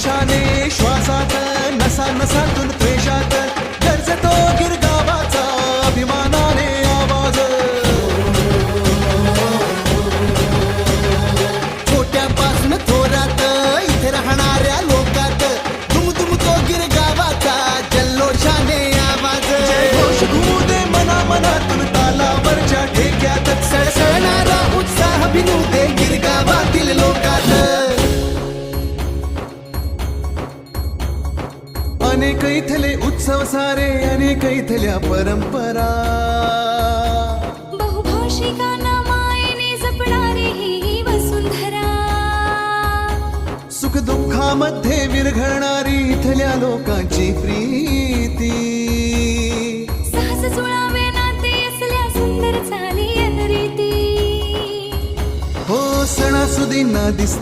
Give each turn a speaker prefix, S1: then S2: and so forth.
S1: जल्लोषाने श्वासात नसा नसातून त्वेषात गरजतो गिरगावाचा अभिमानाने आवाज. छोट्यापासून थोरात इथे राहणाऱ्या लोकात दुमदुमतो गिरगावाचा जल्लोषाने आवाज. जयघोष घुमू दे मनामनातून तालावरच्या ठेक्यात सळसळणारा उत्साह भिनू दे गिरगावातील लोकात. अनेक इथले उत्सव सारे अनेक इथल्या परंपरा
S2: बहुभाषिकांना मायेने जपणारी ही वसुंधरा.
S1: सुख दुःखामध्ये विरघळणारी इथल्या लोकांची प्रीती.
S2: सहज जुळावे नाते असल्या सुंदर चाली रीती.
S1: हो सणासुदींना दिसते